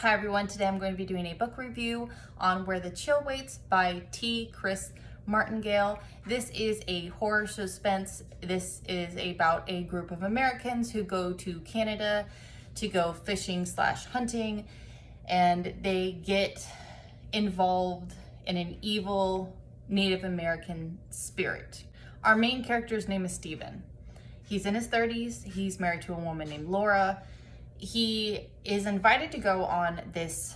Hi everyone, today I'm going to be doing a book review on Where the Chill Waits by Chris Martindale. This is a horror suspense. This is about a group of Americans who go to Canada to go fishing slash hunting, and they get involved in an evil Native American spirit. Our main character's name is Steven. He's in his 30s. He's married to a woman named Laura. He is invited to go on this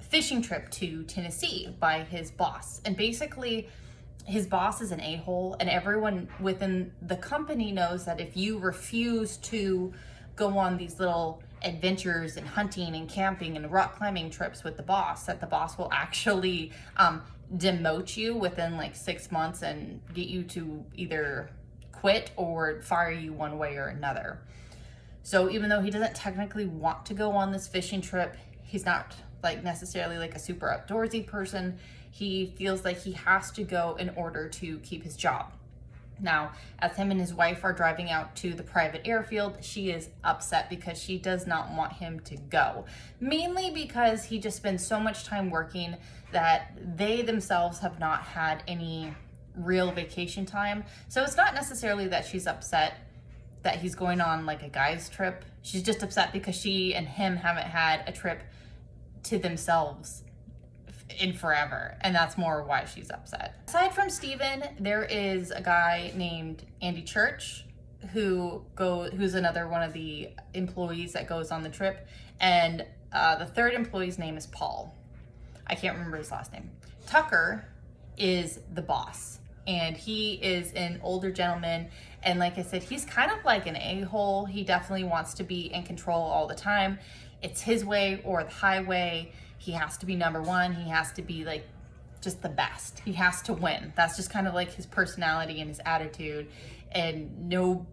fishing trip to Tennessee by his boss. And basically, his boss is an a-hole, and everyone within the company knows that if you refuse to go on these little adventures and hunting and camping and rock climbing trips with the boss, that the boss will actually demote you within like 6 months and get you to either quit or fire you one way or another. So even though he doesn't technically want to go on this fishing trip, he's not like necessarily like a super outdoorsy person. He feels like he has to go in order to keep his job. Now, as him and his wife are driving out to the private airfield, she is upset because she does not want him to go. Mainly because he just spends so much time working that they themselves have not had any real vacation time. So it's not necessarily that she's upset that he's going on like a guy's trip. She's just upset because she and him haven't had a trip to themselves in forever, and that's more why she's upset. Aside from Steven, there is a guy named Andy Church who's another one of the employees that goes on the trip, and the third employee's name is Paul. I can't remember his last name. Tucker is the boss, and he is an older gentleman, and like I said, he's kind of like an a-hole. He definitely wants to be in control all the time. It's his way or the highway. He has to be number one. He has to be like just the best. He has to win. That's just kind of like his personality and his attitude, and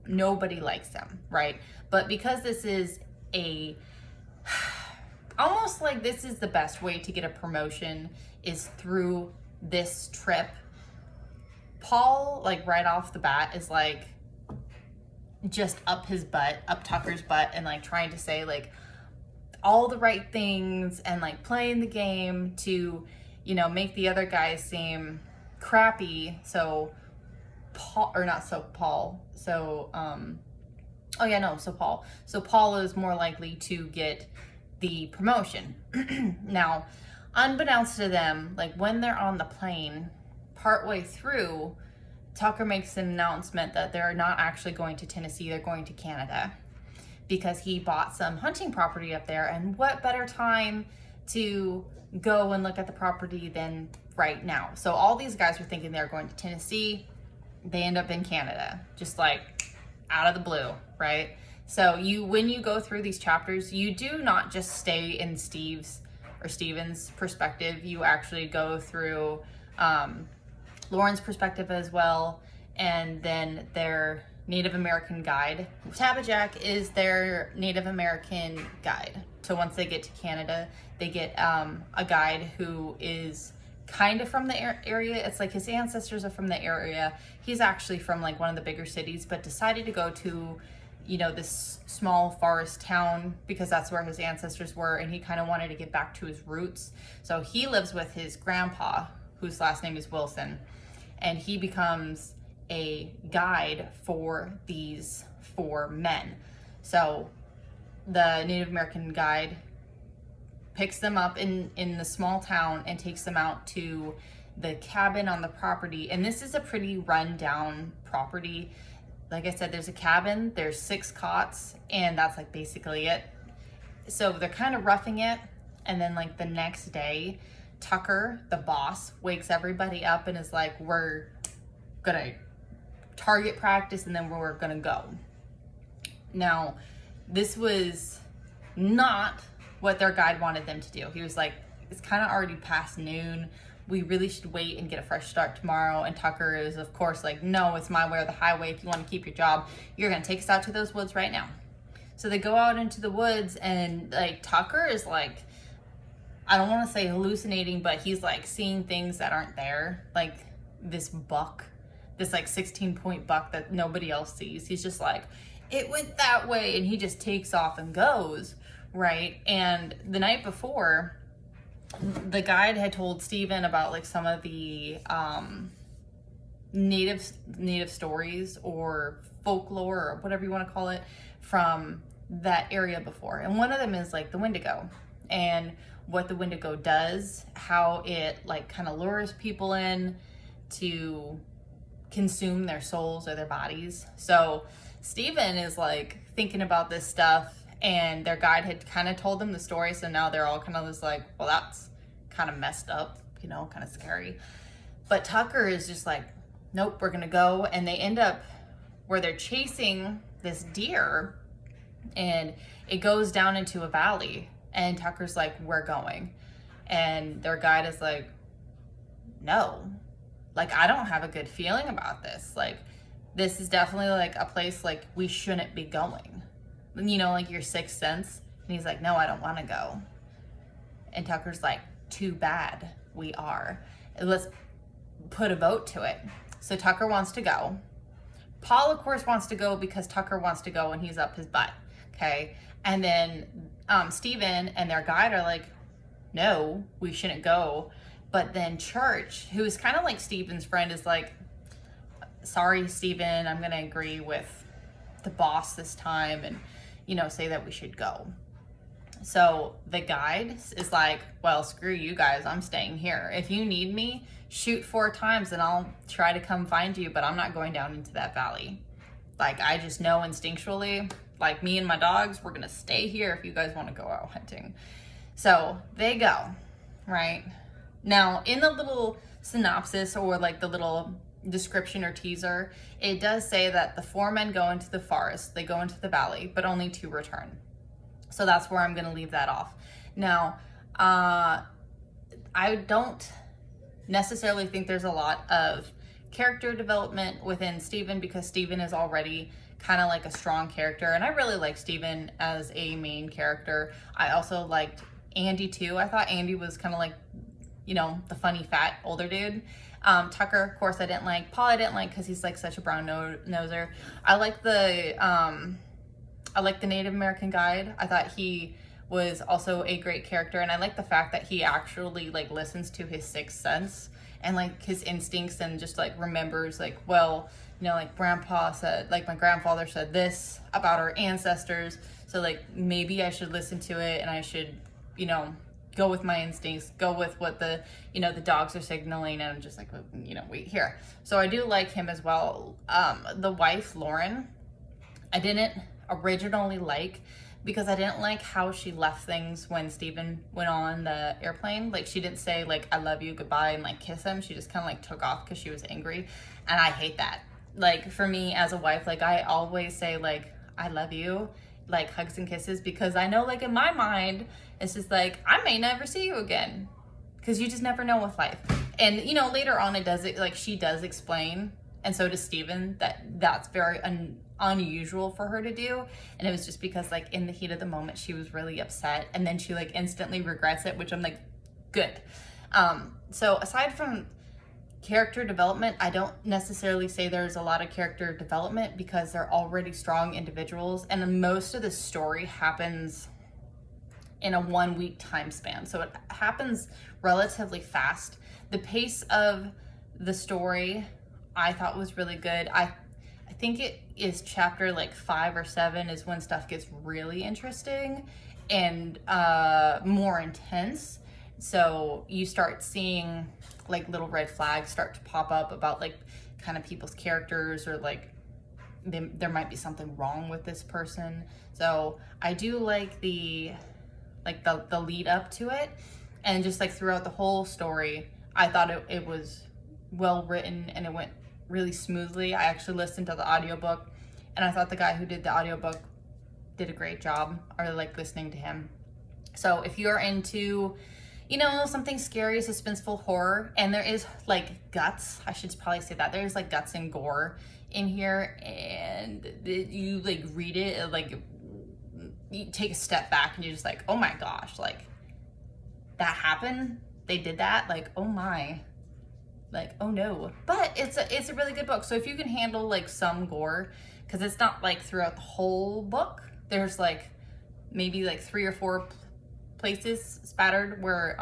nobody likes him, right? But because this is almost like this is the best way to get a promotion is through this trip. Paul, like right off the bat, is like just up Tucker's butt, and like trying to say like all the right things and like playing the game to, you know, make the other guys seem crappy. So Paul is more likely to get the promotion. Now, unbeknownst to them, like when they're on the plane, partway through, Tucker makes an announcement that they're not actually going to Tennessee, they're going to Canada, because he bought some hunting property up there, and what better time to go and look at the property than right now. So all these guys were thinking they're going to Tennessee, they end up in Canada, just like out of the blue, right? So when you go through these chapters, you do not just stay in Steven's perspective, you actually go through Lauren's perspective as well, and then their Native American guide. Tabbajack is their Native American guide. So once they get to Canada, they get a guide who is kind of from the area. It's like his ancestors are from the area. He's actually from like one of the bigger cities, but decided to go to, you know, this small forest town because that's where his ancestors were, and he kind of wanted to get back to his roots. So he lives with his grandpa, whose last name is Wilson, and he becomes a guide for these 4 men. So the Native American guide picks them up in the small town and takes them out to the cabin on the property. And this is a pretty run-down property. Like I said, there's a cabin, there's 6 cots, and that's like basically it. So they're kind of roughing it, and then like the next day, Tucker, the boss, wakes everybody up and is like, we're gonna target practice and then we're gonna go. Now, this was not what their guide wanted them to do. He was like, it's kind of already past noon. We really should wait and get a fresh start tomorrow. And Tucker is, of course, like, no, it's my way or the highway. If you want to keep your job, you're gonna take us out to those woods right now. So they go out into the woods, and like Tucker is like, I don't want to say hallucinating, but he's like seeing things that aren't there. Like this buck, this like 16-point buck that nobody else sees. He's just like, it went that way, and he just takes off and goes. right? And the night before, the guide had told Steven about like some of the native stories or folklore or whatever you want to call it from that area before. And one of them is like the Wendigo and what the Wendigo does, how it like kind of lures people in to consume their souls or their bodies. So Steven is like thinking about this stuff, and their guide had kind of told them the story, so now they're all kind of just like, well, that's kind of messed up, you know, kind of scary. But Tucker is just like, nope, we're gonna go. And they end up where they're chasing this deer, and it goes down into a valley, and Tucker's like, we're going. And their guide is like, no, like, I don't have a good feeling about this. Like, this is definitely like a place like we shouldn't be going. You know, like your sixth sense. And he's like, no, I don't want to go. And Tucker's like, too bad, we are. Let's put a vote to it. So Tucker wants to go. Paul, of course, wants to go because Tucker wants to go and he's up his butt. Okay. And then Steven and their guide are like, no, we shouldn't go. But then Church, who is kind of like Steven's friend, is like, sorry, Steven, I'm going to agree with the boss this time and, you know, say that we should go. So the guide is like, well, screw you guys, I'm staying here. If you need me, shoot 4 times and I'll try to come find you, but I'm not going down into that valley. Like, I just know instinctually, like me and my dogs, we're gonna stay here if you guys want to go out hunting. So they go, right? Now, in the little synopsis or like the little description or teaser, it does say that the 4 men go into the forest, they go into the valley, but only 2 return. So that's where I'm going to leave that off. Now, I don't necessarily think there's a lot of character development within Steven, because Steven is already kind of like a strong character. And I really like Steven as a main character. I also liked Andy too. I thought Andy was kind of like, you know, the funny fat older dude. Tucker, of course, I didn't like. Paul, I didn't like because he's like such a brown noser. I like the Native American guide. I thought he was also a great character, and I like the fact that he actually like listens to his sixth sense and like his instincts, and just like remembers like, well, you know, like grandpa said, like my grandfather said this about our ancestors, so like maybe I should listen to it and I should, you know, go with my instincts, go with what the, you know, the dogs are signaling, and I'm just like, you know, wait here. So I do like him as well. The wife, Lauren, I didn't originally like, because I didn't like how she left things when Steven went on the airplane. Like, she didn't say like, I love you, goodbye, and like kiss him. She just kind of like took off because she was angry. And I hate that. Like, for me as a wife, like I always say like, I love you, like hugs and kisses, because I know like in my mind, it's just like, I may never see you again, because you just never know with life. And, you know, later on it does, like she does explain, and so does Steven, that's very unusual for her to do. And it was just because like in the heat of the moment she was really upset, and then she like instantly regrets it, which I'm like, good. So aside from character development, I don't necessarily say there's a lot of character development, because they're already strong individuals, and most of the story happens in a 1 week time span, so it happens relatively fast. The pace of the story I thought was really good. I think it is chapter like 5 or 7 is when stuff gets really interesting and more intense. So you start seeing like little red flags start to pop up about like kind of people's characters, or like there might be something wrong with this person. So I do like the lead up to it, and just like throughout the whole story, I thought it was well written and it went really smoothly. I actually listened to the audiobook, and I thought the guy who did the audiobook did a great job. I really like listening to him. So if you're into, you know, something scary, suspenseful horror, and there is like guts, I should probably say that there's like guts and gore in here, and you like read it, like you take a step back and you're just like, oh my gosh, like that happened, they did that, like, oh my, like, oh no. But it's a really good book. So if you can handle like some gore, because it's not like throughout the whole book, there's like maybe like 3 or 4 places spattered where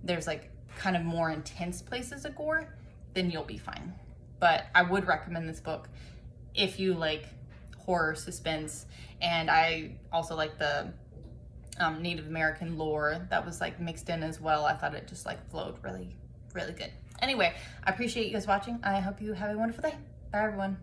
there's like kind of more intense places of gore, then you'll be fine. But I would recommend this book if you like horror, suspense, and I also like the Native American lore that was like mixed in as well. I thought it just like flowed really, really good. Anyway, I appreciate you guys watching. I hope you have a wonderful day. Bye everyone.